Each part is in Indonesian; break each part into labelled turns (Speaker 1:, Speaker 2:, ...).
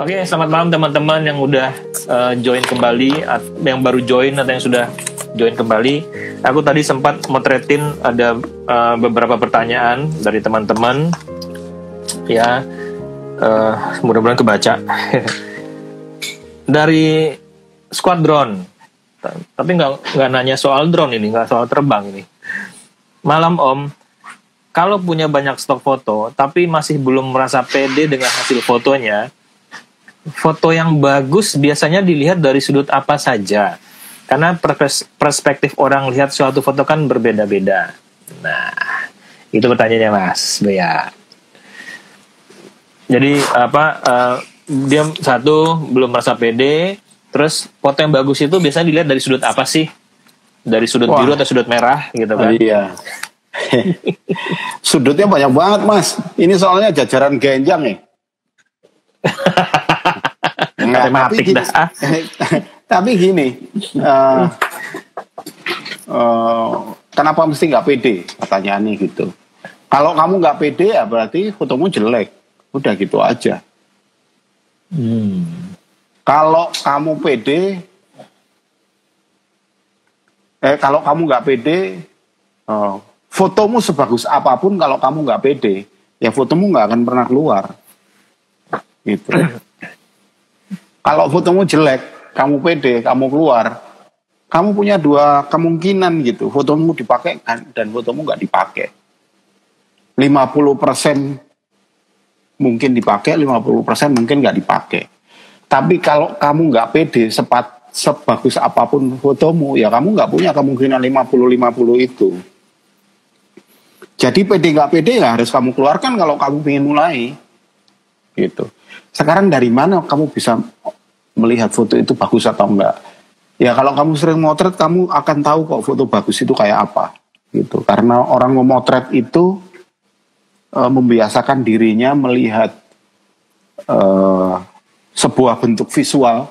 Speaker 1: Oke, selamat malam teman-teman yang udah join kembali, yang baru join atau yang sudah join kembali. Aku tadi sempat motretin ada beberapa pertanyaan dari teman-teman, ya, mudah-mudahan kebaca. Dari Squadron, tapi nggak nanya soal drone ini, nggak soal terbang ini. Malam Om, kalau punya banyak stok foto, tapi masih belum merasa pede dengan hasil fotonya, foto yang bagus biasanya dilihat dari sudut apa saja? Karena perspektif orang lihat suatu foto kan berbeda-beda. Nah, itu pertanyaannya Mas Bea. Jadi dia satu belum merasa pede, terus foto yang bagus itu biasanya dilihat dari sudut apa sih? Dari sudut biru atau sudut merah gitu kan?
Speaker 2: Iya. Sudutnya banyak banget Mas. Ini soalnya jajaran genjang nih.
Speaker 1: Matematik dah.
Speaker 2: Tapi gini, kenapa mesti nggak pede? Pertanyaannya gitu. Kalau kamu nggak pede ya berarti fotomu jelek. Udah gitu aja. Kalau kamu pede, kalau kamu nggak pede, fotomu sebagus apapun kalau kamu nggak pede, ya fotomu nggak akan pernah keluar. Gitu. Kalau fotomu jelek, kamu pede, kamu keluar, kamu punya dua kemungkinan gitu. Fotomu dipakai dan fotomu nggak dipakai. 50% mungkin dipakai, 50% mungkin nggak dipakai. Tapi kalau kamu nggak pede, sebagus apapun fotomu, ya kamu nggak punya kemungkinan 50-50 itu. Jadi pede nggak pede ya harus kamu keluarkan kalau kamu ingin mulai. Gitu. Sekarang dari mana kamu bisa melihat foto itu bagus atau enggak? Ya kalau kamu sering motret, kamu akan tahu kok foto bagus itu kayak apa. Gitu. Karena orang memotret itu membiasakan dirinya melihat sebuah bentuk visual,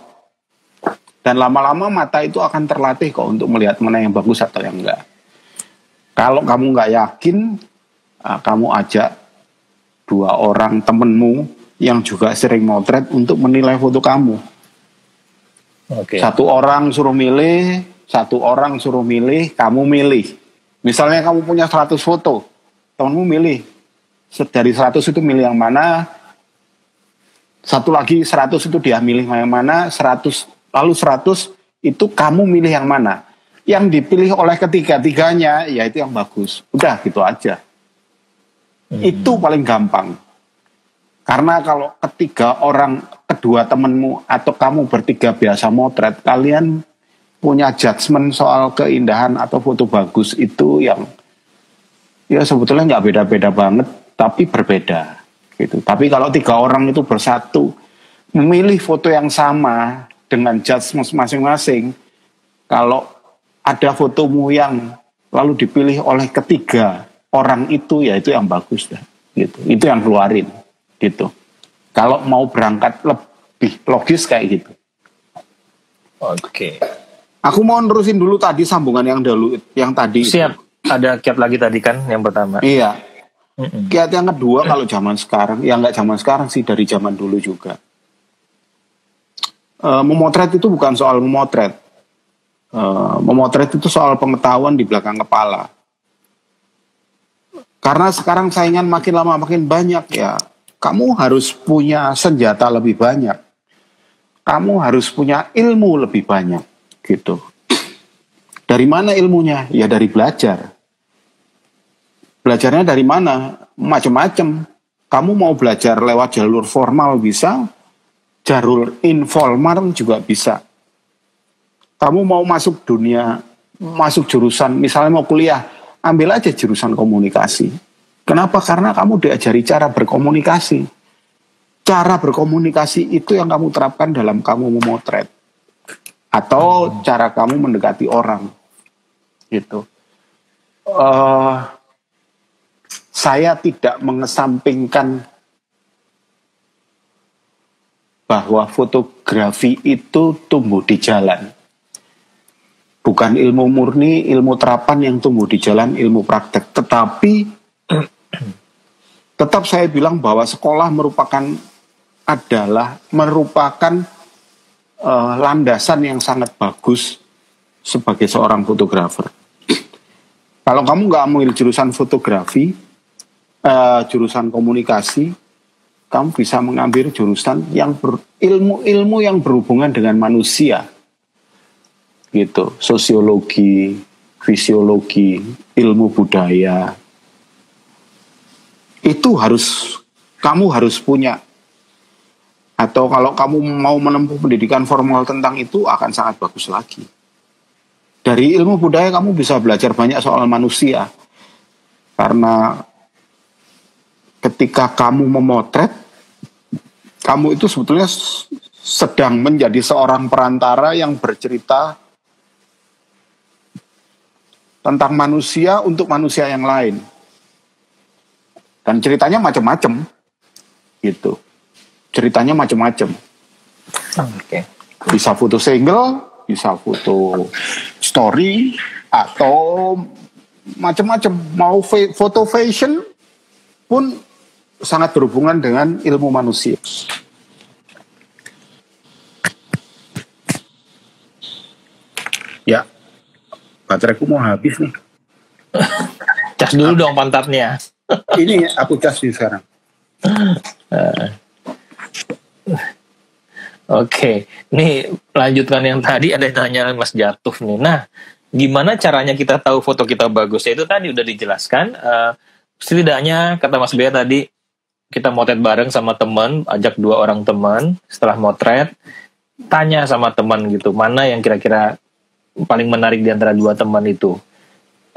Speaker 2: dan lama-lama mata itu akan terlatih kok untuk melihat mana yang bagus atau yang enggak. Kalau kamu nggak yakin, kamu ajak dua orang temenmu yang juga sering motret untuk menilai foto kamu. Satu orang suruh milih, kamu milih. Misalnya kamu punya 100 foto, temenmu milih. Dari 100 itu milih yang mana, satu lagi 100 itu dia milih yang mana, 100, lalu 100 itu kamu milih yang mana. Yang dipilih oleh ketiga-tiganya, ya itu yang bagus. Udah gitu aja. Itu paling gampang. Karena kalau kedua temenmu atau kamu bertiga biasa motret, kalian punya judgement soal keindahan atau foto bagus itu yang ya sebetulnya nggak beda-beda banget, tapi berbeda. Gitu. Tapi kalau 3 orang itu bersatu memilih foto yang sama dengan judgement masing-masing, kalau ada fotomu yang lalu dipilih oleh ketiga orang itu, ya itu yang bagus dah. Gitu. Itu yang keluarin. Gitu. Kalau mau berangkat lebih logis kayak gitu.
Speaker 1: Oke.
Speaker 2: Aku mau nerusin dulu tadi sambungan yang tadi.
Speaker 1: Siap. Ada kiat lagi tadi kan yang pertama.
Speaker 2: Iya. Kiat yang kedua kalau zaman sekarang, ya nggak zaman sekarang sih, dari zaman dulu juga. Memotret itu bukan soal memotret. Memotret itu soal pengetahuan di belakang kepala. Karena sekarang saingan makin lama makin banyak ya. Kamu harus punya senjata lebih banyak. Kamu harus punya ilmu lebih banyak. Gitu. Dari mana ilmunya? Ya dari belajar. Belajarnya dari mana? Macam-macam. Kamu mau belajar lewat jalur formal bisa. Jalur informal juga bisa. Kamu mau masuk dunia, masuk jurusan, misalnya mau kuliah, ambil aja jurusan komunikasi. Kenapa? Karena kamu diajari cara berkomunikasi. Cara berkomunikasi itu yang kamu terapkan dalam kamu memotret. Atau cara kamu mendekati orang. Gitu. Saya tidak mengesampingkan bahwa fotografi itu tumbuh di jalan. Bukan ilmu murni, ilmu terapan yang tumbuh di jalan, ilmu praktek. Tetapi tetap saya bilang bahwa sekolah merupakan adalah merupakan landasan yang sangat bagus sebagai seorang fotografer. Kalau kamu nggak ambil jurusan fotografi, jurusan komunikasi, kamu bisa mengambil jurusan yang ilmu yang berhubungan dengan manusia, gitu, sosiologi, fisiologi, ilmu budaya. Itu kamu harus punya. Atau kalau kamu mau menempuh pendidikan formal tentang itu akan sangat bagus lagi. Dari ilmu budaya kamu bisa belajar banyak soal manusia. Karena ketika kamu memotret, kamu itu sebetulnya sedang menjadi seorang perantara yang bercerita tentang manusia untuk manusia yang lain. Dan ceritanya macam-macam, gitu. Ceritanya macam-macam.
Speaker 1: Oke.
Speaker 2: Bisa foto single, bisa foto story, atau macam-macam. Mau foto fashion pun sangat berhubungan dengan ilmu manusia. Ya, bateraiku mau habis nih.
Speaker 1: Cas dulu dong pantatnya.
Speaker 2: Ini aku cas nih sekarang.
Speaker 1: Oke, nih lanjutkan yang tadi, ada yang tanya Mas Jatuh nih. Nah, gimana caranya kita tahu foto kita bagus? Ya, itu tadi udah dijelaskan. Setidaknya kata Mas Bea tadi, kita motret bareng sama teman, ajak 2 orang teman. Setelah motret, tanya sama teman gitu, mana yang kira-kira paling menarik di antara 2 teman itu.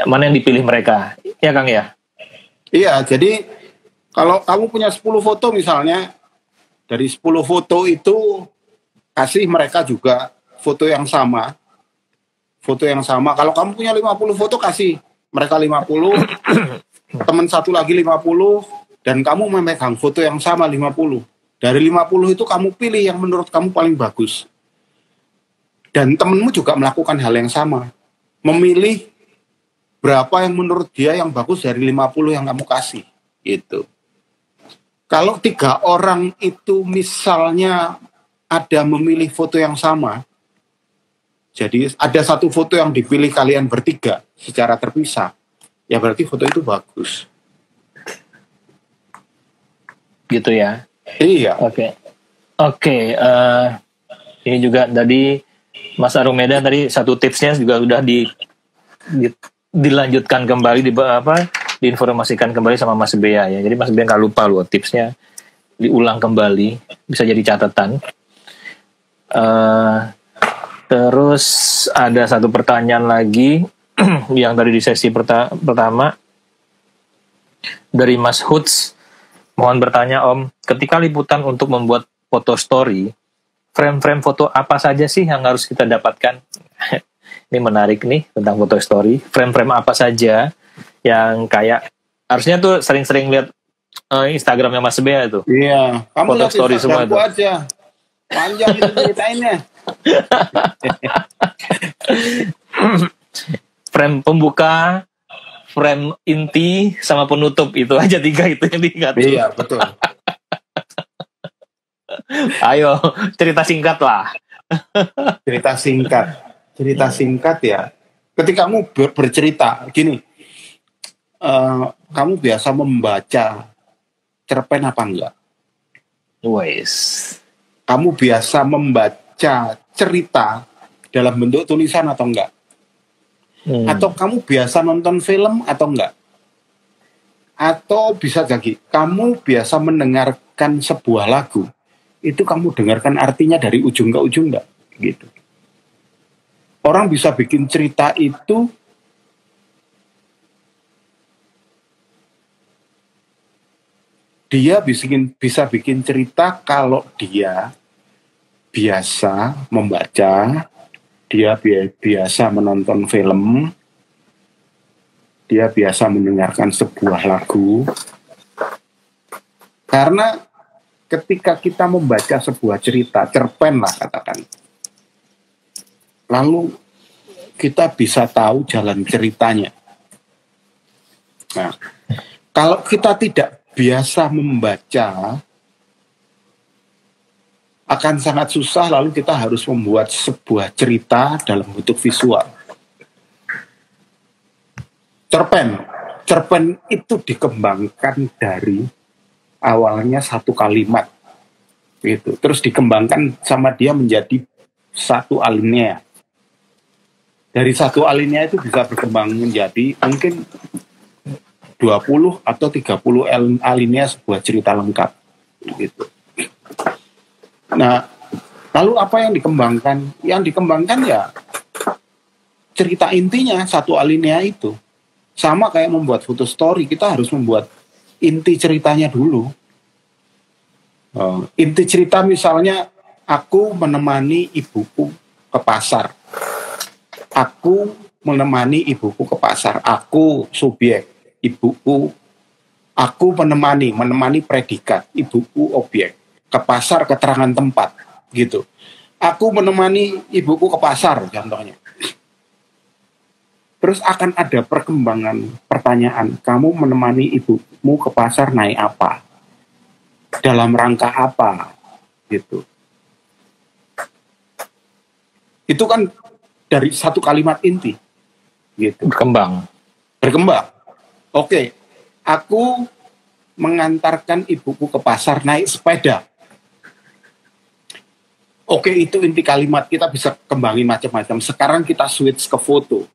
Speaker 1: Mana yang dipilih mereka? Ya Kang ya?
Speaker 2: Iya, jadi kalau kamu punya 10 foto misalnya, dari 10 foto itu kasih mereka juga foto yang sama. Foto yang sama. Kalau kamu punya 50 foto, kasih mereka 50, teman satu lagi 50, dan kamu memegang foto yang sama 50. Dari 50 itu kamu pilih yang menurut kamu paling bagus. Dan temenmu juga melakukan hal yang sama. Memilih berapa yang menurut dia yang bagus dari 50 yang kamu kasih. Gitu. Kalau 3 orang itu misalnya ada memilih foto yang sama, jadi ada satu foto yang dipilih kalian bertiga secara terpisah, ya berarti foto itu bagus.
Speaker 1: Gitu ya?
Speaker 2: Iya.
Speaker 1: Oke. Ini juga tadi Mas Arumeda tadi satu tipsnya juga udah dilanjutkan kembali, diinformasikan kembali sama Mas Bea ya. Jadi Mas Bea nggak lupa loh tipsnya, diulang kembali, bisa jadi catatan. Terus ada satu pertanyaan lagi yang tadi di sesi pertama dari Mas Huts. Mohon bertanya Om, ketika liputan untuk membuat foto story, frame-frame foto apa saja sih yang harus kita dapatkan? Ini menarik nih tentang foto story. Frame-frame apa saja yang kayak harusnya tuh sering-sering lihat Instagramnya Mas Bea itu.
Speaker 2: Iya, kamu
Speaker 1: foto
Speaker 2: lihat
Speaker 1: story semua itu.
Speaker 2: Aja. Panjang itu ceritainnya.
Speaker 1: Frame pembuka, frame inti, sama penutup, itu aja 3 itu yang diingat.
Speaker 2: Iya, betul.
Speaker 1: Ayo, cerita singkat lah.
Speaker 2: Cerita singkat ya. Ketika kamu bercerita, gini, kamu biasa membaca cerpen apa enggak?
Speaker 1: Wes.
Speaker 2: Kamu biasa membaca cerita dalam bentuk tulisan atau enggak? Atau kamu biasa nonton film atau enggak? Atau bisa jadi kamu biasa mendengarkan sebuah lagu, itu kamu dengarkan artinya dari ujung ke ujung enggak? Gitu. Orang bisa bikin cerita itu dia bisa bikin cerita kalau dia biasa membaca, dia biasa menonton film, dia biasa mendengarkan sebuah lagu. Karena ketika kita membaca sebuah cerita, cerpen lah katakan, lalu kita bisa tahu jalan ceritanya. Nah, kalau kita tidak biasa membaca, akan sangat susah, lalu kita harus membuat sebuah cerita dalam bentuk visual. Cerpen itu dikembangkan dari awalnya satu kalimat, gitu. Terus dikembangkan sama dia menjadi satu alinea. Dari satu alinea itu bisa berkembang menjadi mungkin 20 atau 30 alinea sebuah cerita lengkap, gitu. Nah, lalu apa yang dikembangkan? Yang dikembangkan ya cerita intinya satu alinea itu. Sama kayak membuat foto story, kita harus membuat inti ceritanya dulu. Inti cerita misalnya, aku menemani ibuku ke pasar. Aku menemani ibuku ke pasar. Aku subjek, ibuku. Aku menemani predikat, ibuku objek. Ke pasar keterangan tempat, gitu. Aku menemani ibuku ke pasar, contohnya. Terus akan ada perkembangan pertanyaan, kamu menemani ibumu ke pasar naik apa? Dalam rangka apa? Gitu. Itu kan dari satu kalimat inti, gitu.
Speaker 1: Berkembang.
Speaker 2: Oke, aku mengantarkan ibuku ke pasar naik sepeda. Oke, itu inti kalimat, kita bisa kembangin macam-macam. Sekarang kita switch ke foto.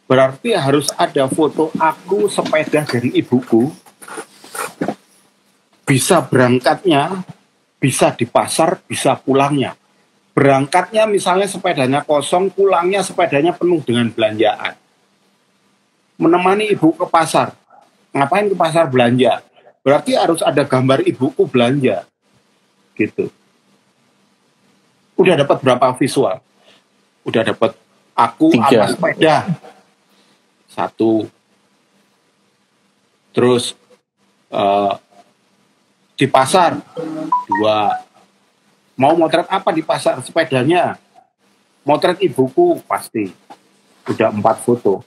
Speaker 2: Berarti harus ada foto aku sepeda dari ibuku. Bisa berangkatnya, bisa di pasar, bisa pulangnya. Berangkatnya misalnya sepedanya kosong, pulangnya sepedanya penuh dengan belanjaan. Menemani ibu ke pasar. Ngapain ke pasar? Belanja. Berarti harus ada gambar ibuku belanja. Gitu. Udah dapat berapa visual? Udah dapat aku
Speaker 1: 3.
Speaker 2: sama sepeda. 1. Terus di pasar 2. Mau motret apa di pasar? Sepedanya. Motret ibuku pasti. Udah 4 foto.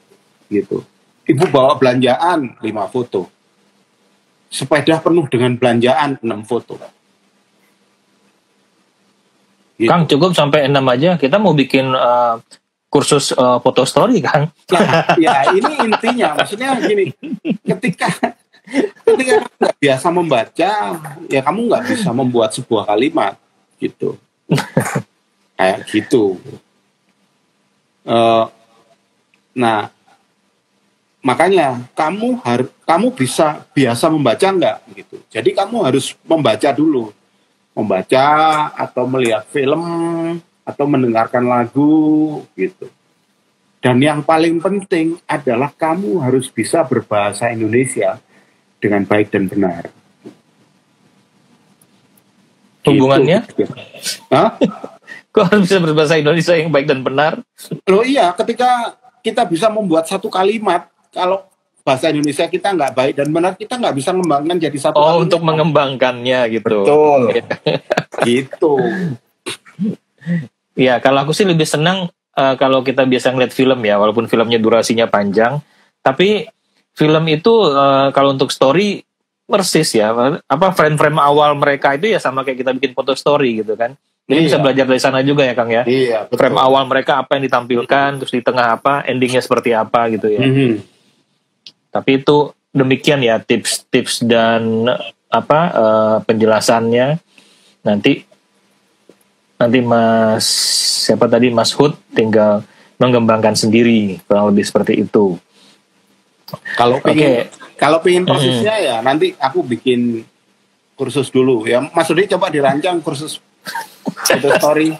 Speaker 2: Gitu. Ibu bawa belanjaan 5 foto. Sepeda penuh dengan belanjaan 6 foto. Gitu.
Speaker 1: Kang, cukup sampai 6 aja. Kita mau bikin kursus foto story, Kang.
Speaker 2: Nah, ya ini intinya. Maksudnya gini, ketika kamu nggak biasa membaca, ya kamu nggak bisa membuat sebuah kalimat, gitu. Kayak gitu. Nah, makanya kamu bisa biasa membaca nggak, gitu. Jadi kamu harus membaca dulu. Membaca atau melihat film atau mendengarkan lagu, gitu. Dan yang paling penting adalah kamu harus bisa berbahasa Indonesia dengan baik dan benar.
Speaker 1: Hubungannya?
Speaker 2: Gitu. Hah?
Speaker 1: Kok harus bisa berbahasa Indonesia yang baik dan benar?
Speaker 2: Loh iya, ketika kita bisa membuat satu kalimat, kalau bahasa Indonesia kita nggak baik dan benar, kita nggak bisa mengembangkan jadi satu kalimat.
Speaker 1: Untuk mengembangkannya gitu.
Speaker 2: Betul. Gitu.
Speaker 1: Ya, kalau aku sih lebih senang kalau kita biasa ngeliat film ya, walaupun filmnya durasinya panjang, tapi film itu kalau untuk story persis ya, frame-frame awal mereka itu ya sama kayak kita bikin foto story gitu kan. Jadi bisa belajar dari sana juga ya, Kang ya.
Speaker 2: Iya, betul.
Speaker 1: Frame awal mereka apa yang ditampilkan, terus di tengah apa, endingnya seperti apa gitu ya. Tapi itu demikian ya tips-tips dan penjelasannya. Nanti Mas Hud tinggal mengembangkan sendiri, kurang lebih seperti itu.
Speaker 2: Kalau pengen prosesnya ya nanti aku bikin kursus dulu ya. Mas Rudi coba dirancang kursus foto story.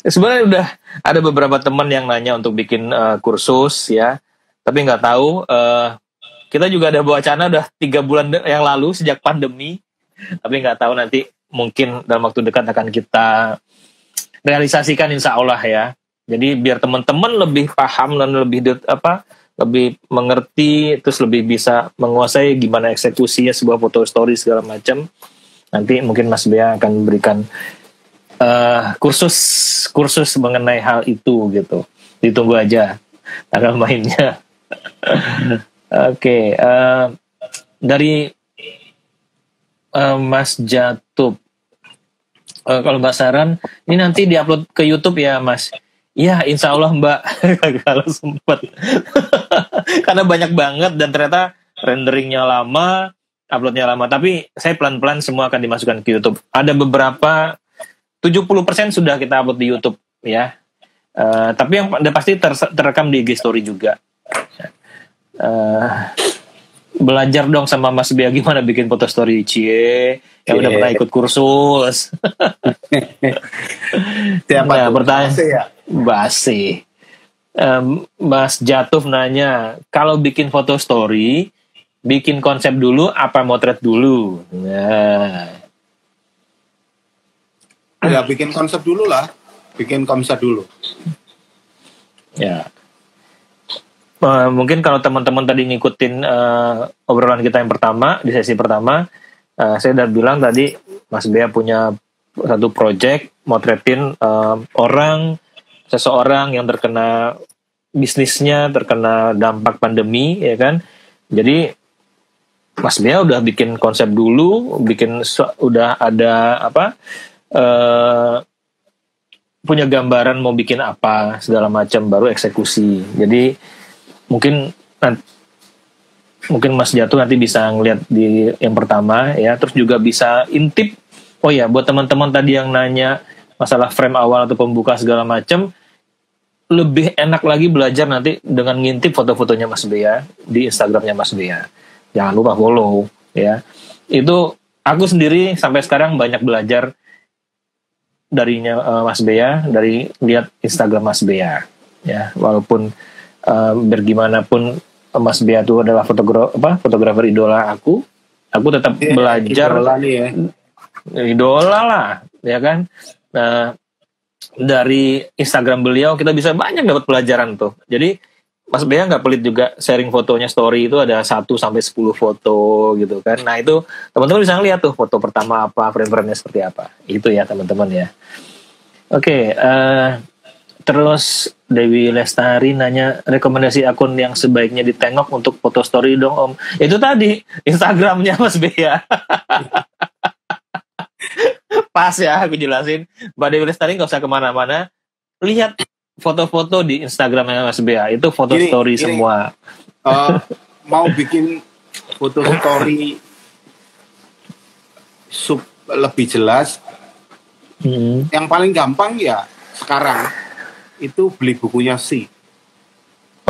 Speaker 1: Sebenarnya udah ada beberapa teman yang nanya untuk bikin kursus ya, tapi nggak tahu. Kita juga ada wacana udah 3 bulan yang lalu sejak pandemi, tapi nggak tahu nanti mungkin dalam waktu dekat akan kita realisasikan insya Allah ya. Jadi biar teman-teman lebih paham dan lebih mengerti, terus lebih bisa menguasai gimana eksekusinya sebuah foto story segala macam. Nanti mungkin Mas Bea akan memberikan kursus mengenai hal itu gitu. Ditunggu aja tanggal mainnya. Oke, dari Mas Jatub, Kalau Mbak Saran, ini nanti diupload ke YouTube ya Mas? Iya, insya Allah Mbak, kalau sempat. Karena banyak banget dan ternyata renderingnya lama, uploadnya lama. Tapi saya pelan-pelan semua akan dimasukkan ke YouTube. Ada beberapa, 70% sudah kita upload di YouTube ya. Tapi yang udah pasti terekam di IG Story juga. Belajar dong sama Mas Bea gimana bikin foto story, cie yang udah pernah ikut kursus. Nah, pertanyaan
Speaker 2: ya?
Speaker 1: basi. Mas Jatuf nanya, kalau bikin foto story, bikin konsep dulu apa motret dulu? Nah,
Speaker 2: Ya bikin konsep dulu lah, bikin konsep dulu.
Speaker 1: ya. Mungkin kalau teman-teman tadi ngikutin obrolan kita yang pertama di sesi pertama, saya udah bilang tadi Mas Bea punya satu project motretin seseorang yang terkena bisnisnya terkena dampak pandemi, ya kan? Jadi Mas Bea udah bikin konsep dulu, udah ada punya gambaran mau bikin apa segala macam, baru eksekusi. Jadi mungkin Mas Jatuh nanti bisa ngeliat di yang pertama ya, terus juga bisa intip. Oh ya, buat teman-teman tadi yang nanya masalah frame awal atau pembuka segala macam, lebih enak lagi belajar nanti dengan ngintip foto-fotonya Mas Bea di Instagramnya Mas Bea. Jangan lupa follow ya. Itu aku sendiri sampai sekarang banyak belajar darinya Mas Bea, dari lihat Instagram Mas Bea ya. Walaupun bergimanapun Mas Bea itu adalah fotografer idola aku tetap belajar.
Speaker 2: Idola nih ya.
Speaker 1: Idola lah, ya kan. Nah, dari Instagram beliau kita bisa banyak dapat pelajaran tuh. Jadi Mas Bea nggak pelit juga sharing fotonya, story itu ada 1-10 foto gitu kan. Nah itu teman-teman bisa ngeliat tuh foto pertama apa, frame-frame-nya seperti apa. Itu ya teman-teman ya. Oke, terus Dewi Lestari nanya rekomendasi akun yang sebaiknya ditengok untuk foto story dong Om. Itu tadi Instagramnya Mas Bea. Pas ya aku jelasin. Mbak Dewi Lestari gak usah kemana-mana, lihat foto-foto di Instagramnya Mas Bea. Itu foto story semua.
Speaker 2: Mau bikin foto story lebih jelas, yang paling gampang ya sekarang itu beli bukunya Si.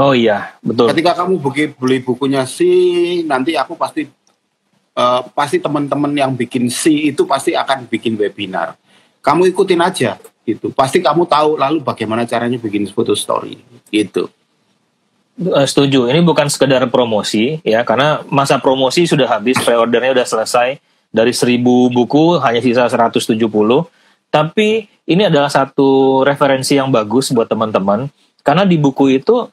Speaker 1: Oh iya, betul.
Speaker 2: Ketika kamu beli bukunya Si, nanti aku pasti teman-teman yang bikin Si itu pasti akan bikin webinar. Kamu ikutin aja gitu. Pasti kamu tahu lalu bagaimana caranya bikin foto story gitu.
Speaker 1: Setuju. Ini bukan sekedar promosi ya, karena masa promosi sudah habis, pre-ordernya udah selesai. Dari 1000 buku hanya sisa 170. Tapi ini adalah satu referensi yang bagus buat teman-teman, karena di buku itu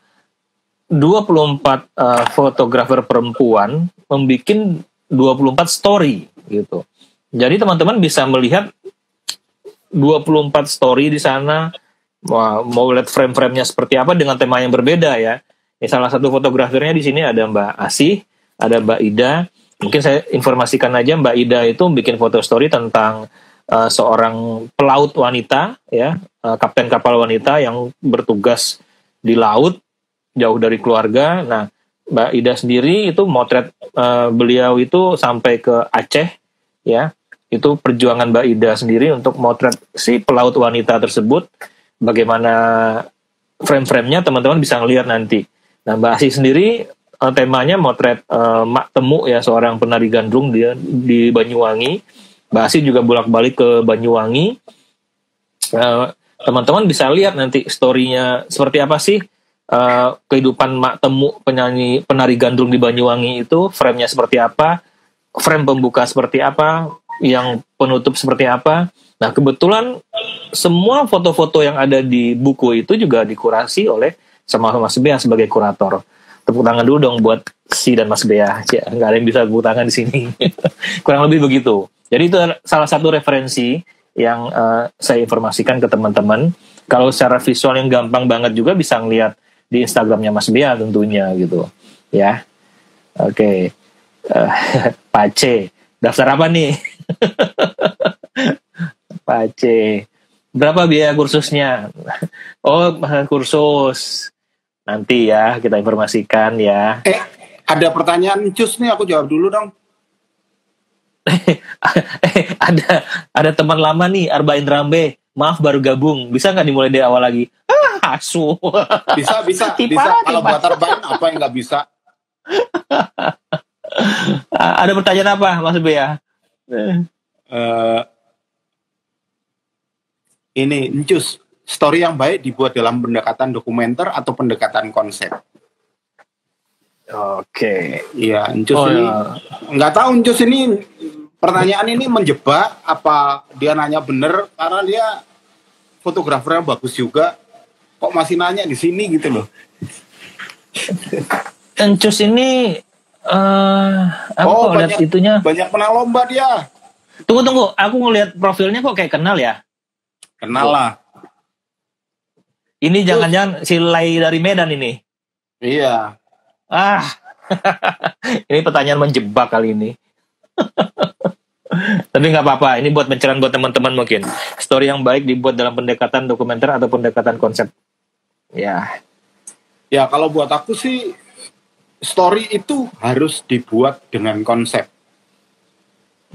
Speaker 1: 24 fotografer perempuan membuat 24 story gitu. Jadi teman-teman bisa melihat 24 story di sana, mau lihat frame-frame-nya seperti apa dengan tema yang berbeda ya. Salah satu fotografernya di sini ada Mbak Asih, ada Mbak Ida. Mungkin saya informasikan aja, Mbak Ida itu bikin foto story tentang seorang pelaut wanita ya, kapten kapal wanita yang bertugas di laut jauh dari keluarga. Nah, Mbak Ida sendiri itu motret beliau itu sampai ke Aceh ya. Itu perjuangan Mbak Ida sendiri untuk motret si pelaut wanita tersebut. Bagaimana frame-frame-nya teman-teman bisa ngelihat nanti. Nah, Mbak Asih sendiri temanya motret Mak Temu ya, seorang penari gandrung dia di Banyuwangi. Mbak Asih juga bolak-balik ke Banyuwangi. Teman-teman bisa lihat nanti story-nya seperti apa sih kehidupan Mak Temu, penari gandrung di Banyuwangi itu, frame-nya seperti apa, frame pembuka seperti apa, yang penutup seperti apa. Nah, kebetulan semua foto-foto yang ada di buku itu juga dikurasi oleh sama Mas Bea sebagai kurator. Tepuk tangan dulu dong buat Si dan Mas Bea. Ya, nggak ada yang bisa tepuk tangan di sini. Kurang lebih begitu. Jadi itu salah satu referensi yang saya informasikan ke teman-teman. Kalau secara visual yang gampang banget juga bisa ngelihat di Instagramnya Mas Bea tentunya gitu. Ya, oke. Pace, daftar apa nih? Pak C. Berapa biaya kursusnya? Oh, kursus. Nanti ya kita informasikan ya.
Speaker 2: Ada pertanyaan Cus nih, aku jawab dulu dong.
Speaker 1: ada teman lama nih, Arbain Rambe. Maaf baru gabung. Bisa nggak dimulai dari awal lagi? Asu.
Speaker 2: Bisa. Kalau buat Arbain apa yang nggak bisa?
Speaker 1: Ada pertanyaan apa, Mas Bea?
Speaker 2: Ini, Cus, story yang baik dibuat dalam pendekatan dokumenter atau pendekatan konsep?
Speaker 1: Oke.
Speaker 2: Iya, Cus ini nggak tahu Cus ini pertanyaan ini menjebak apa dia nanya bener karena dia fotografernya bagus juga. Kok masih nanya di sini gitu loh?
Speaker 1: Encus ini lihat itunya
Speaker 2: banyak menang lomba dia.
Speaker 1: Tunggu, aku ngelihat profilnya kok kayak kenal ya?
Speaker 2: Kenal lah.
Speaker 1: Ini jangan-jangan si Lai dari Medan ini?
Speaker 2: Iya.
Speaker 1: Ini pertanyaan menjebak kali ini. Tapi nggak apa-apa, ini buat pencerahan buat teman-teman mungkin. Story yang baik dibuat dalam pendekatan dokumenter atau pendekatan konsep. Ya,
Speaker 2: kalau buat aku sih story itu harus dibuat dengan konsep.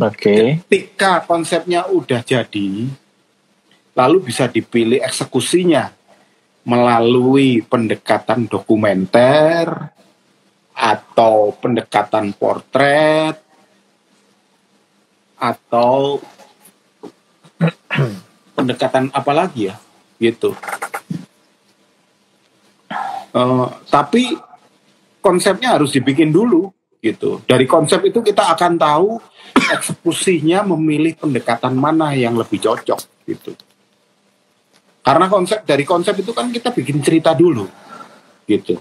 Speaker 1: Oke.
Speaker 2: Ketika konsepnya udah jadi, lalu bisa dipilih eksekusinya melalui pendekatan dokumenter atau pendekatan portret atau pendekatan apa lagi ya, gitu. Tapi konsepnya harus dibikin dulu gitu. Dari konsep itu kita akan tahu eksekusinya memilih pendekatan mana yang lebih cocok gitu. Karena dari konsep itu kan kita bikin cerita dulu gitu.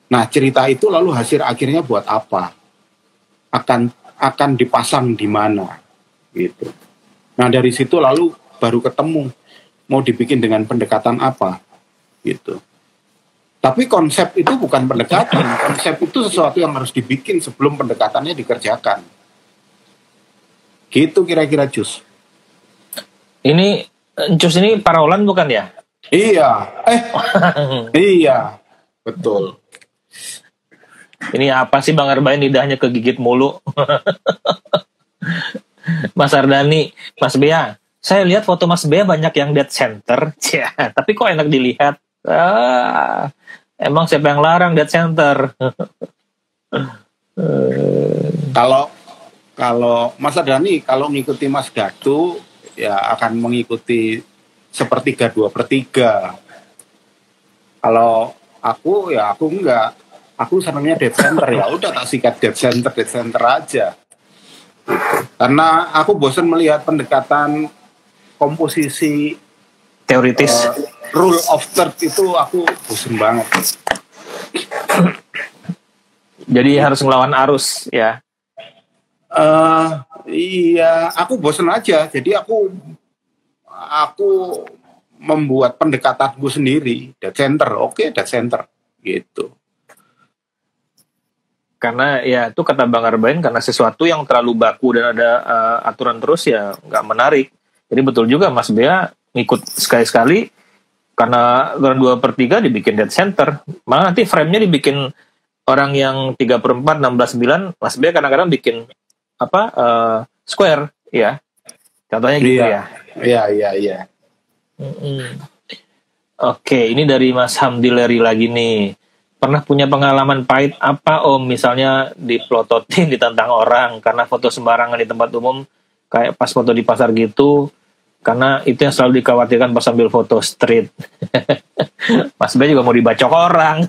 Speaker 2: Nah, cerita itu lalu hasil akhirnya buat apa? Akan dipasang di mana gitu. Nah, dari situ lalu baru ketemu mau dibikin dengan pendekatan apa gitu. Tapi konsep itu bukan pendekatan. Konsep itu sesuatu yang harus dibikin sebelum pendekatannya dikerjakan. Gitu kira-kira Cus.
Speaker 1: Ini Cus ini Parolan bukan ya?
Speaker 2: Iya. Iya. Betul.
Speaker 1: Ini apa sih Bang Arbain lidahnya kegigit mulu? Mas Ardani, Mas Bea. Saya lihat foto Mas Bea banyak yang dead center. Tapi kok enak dilihat. Emang siapa yang larang dead center?
Speaker 2: Kalau Mas Adani kalau ngikuti Mas Gatu ya akan mengikuti 1/3 2/3. Kalau aku enggak. Aku senangnya dead center, ya udah tak sikat dead center aja. Karena aku bosan melihat pendekatan komposisi
Speaker 1: teoritis.
Speaker 2: Rule of third itu aku bosan banget.
Speaker 1: Jadi harus ngelawan arus ya.
Speaker 2: Iya, aku bosan aja. Jadi aku membuat pendekatanku sendiri. Dead center, oke, dead center gitu.
Speaker 1: Karena ya itu kata Bang Arbain, karena sesuatu yang terlalu baku dan ada aturan terus ya nggak menarik. Jadi betul juga Mas Bea ngikut sekali-sekali. Karena 2/3 dibikin dead center, malah nanti frame-nya dibikin orang yang 3/4, 16/9, Mas Bea kadang-kadang bikin square, ya. Contohnya gitu ya.
Speaker 2: Iya.
Speaker 1: Oke, ini dari Mas Hamdileri lagi nih. Pernah punya pengalaman pahit apa Om? Misalnya diplototin, ditantang orang karena foto sembarangan di tempat umum, kayak pas foto di pasar gitu. Karena itu yang selalu dikhawatirkan pas ambil foto street. Mas Bea juga mau dibacok orang.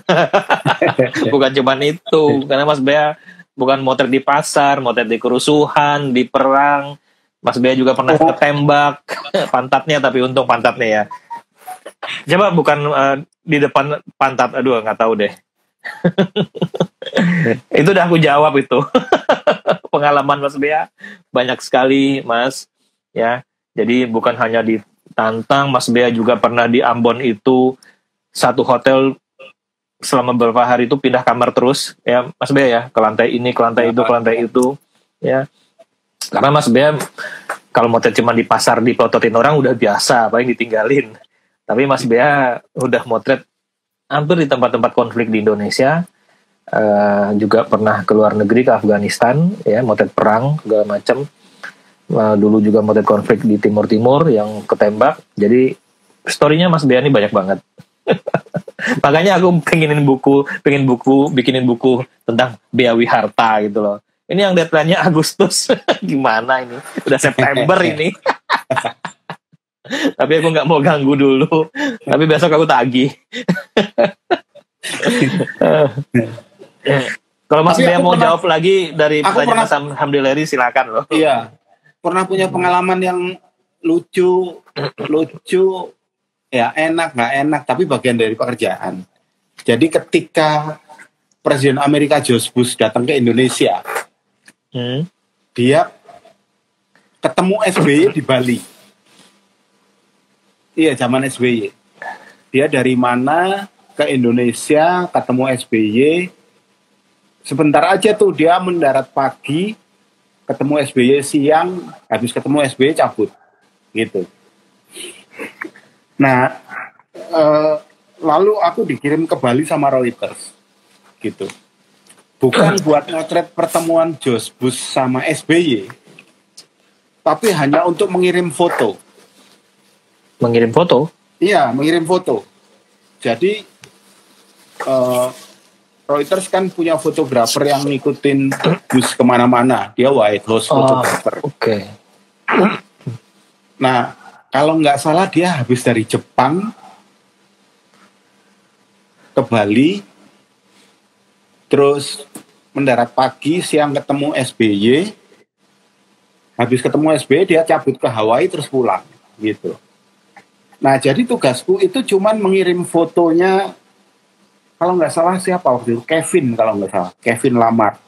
Speaker 1: Bukan cuma itu. Karena Mas Bea bukan motret di pasar, motret di kerusuhan, di perang. Mas Bea juga pernah ketembak pantatnya, tapi untung pantatnya ya. Coba bukan di depan pantat. Aduh, nggak tahu deh. Itu udah aku jawab itu. Pengalaman Mas Bea banyak sekali, Mas. Ya. Jadi bukan hanya ditantang, Mas Bea juga pernah di Ambon itu satu hotel selama beberapa hari itu pindah kamar terus, ya Mas Bea ya, ke lantai ini, ke lantai itu, ke lantai itu, ya. Karena Mas Bea kalau motret cuma di pasar dipelototin orang udah biasa, paling ditinggalin. Tapi Mas Bea udah motret hampir di tempat-tempat konflik di Indonesia, juga pernah ke luar negeri, ke Afghanistan, ya, motret perang segala macam. Dulu juga motret konflik di Timur yang ketembak. Jadi story-nya Mas Bea ini banyak banget. Makanya aku bikinin buku tentang Bea Wiharta gitu loh. Ini yang deadline-nya Agustus. Gimana ini? Udah September ini. Tapi aku nggak mau ganggu dulu. Tapi besok aku tagih. Kalau Mas Bea mau jawab lagi dari pertanyaan Mas Hamdileri, silakan loh.
Speaker 2: Iya. Pernah punya pengalaman yang lucu, ya enak nggak enak, tapi bagian dari pekerjaan. Jadi ketika Presiden Amerika George Bush datang ke Indonesia, dia ketemu SBY di Bali. Iya, zaman SBY. Dia dari mana ke Indonesia, ketemu SBY. Sebentar aja tuh dia mendarat pagi, ketemu SBY siang, habis ketemu SBY cabut. Gitu. Nah, lalu aku dikirim ke Bali sama Reuters. Gitu. Bukan buat motret pertemuan George Bush sama SBY, tapi hanya untuk mengirim foto.
Speaker 1: Mengirim foto?
Speaker 2: Iya, mengirim foto. Jadi Reuters kan punya fotografer yang ngikutin Bush kemana-mana. Dia White House fotografer.
Speaker 1: Oke.
Speaker 2: Nah, kalau nggak salah dia habis dari Jepang ke Bali, terus mendarat pagi, siang ketemu SBY, habis ketemu SBY dia cabut ke Hawaii terus pulang, gitu. Nah, jadi tugasku itu cuman mengirim fotonya, kalau nggak salah siapa waktu itu, Kevin kalau nggak salah, Kevin Lamar.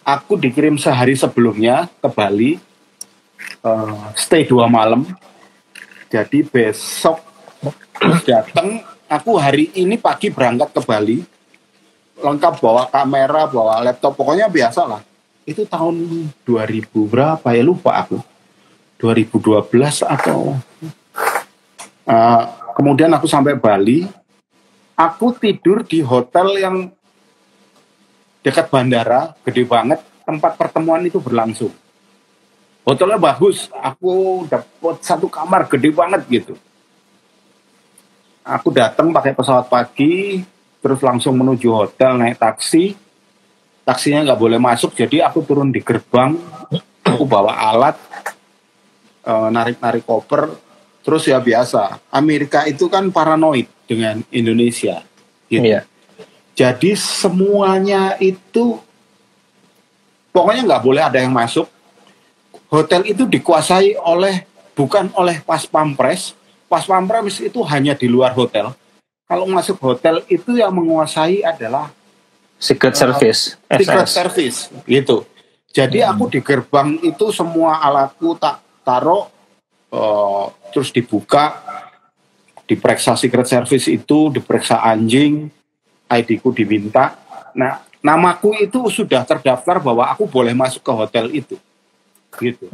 Speaker 2: Aku dikirim sehari sebelumnya ke Bali, stay 2 malam. Jadi besok datang, aku hari ini pagi berangkat ke Bali, lengkap bawa kamera, bawa laptop, pokoknya biasa lah. Itu tahun 2000 berapa ya, lupa aku. 2012 atau... kemudian aku sampai Bali, aku tidur di hotel yang dekat bandara, gede banget, tempat pertemuan itu berlangsung. Hotelnya bagus, aku dapat 1 kamar gede banget gitu. Aku datang pakai pesawat pagi, terus langsung menuju hotel, naik taksi. Taksinya nggak boleh masuk, jadi aku turun di gerbang, aku bawa alat, narik-narik koper, terus ya biasa. Amerika itu kan paranoid dengan Indonesia. Gitu.
Speaker 1: Iya.
Speaker 2: Jadi semuanya itu, pokoknya nggak boleh ada yang masuk. Hotel itu dikuasai bukan oleh Pas Pampres. Pas Pampres itu hanya di luar hotel. Kalau masuk hotel itu yang menguasai adalah
Speaker 1: Secret Service.
Speaker 2: Secret Service, gitu. Jadi aku di gerbang itu semua alatku tak taruh, terus dibuka, diperiksa Secret Service itu, diperiksa anjing, ID-ku diminta. Nah, namaku itu sudah terdaftar bahwa aku boleh masuk ke hotel itu. Gitu.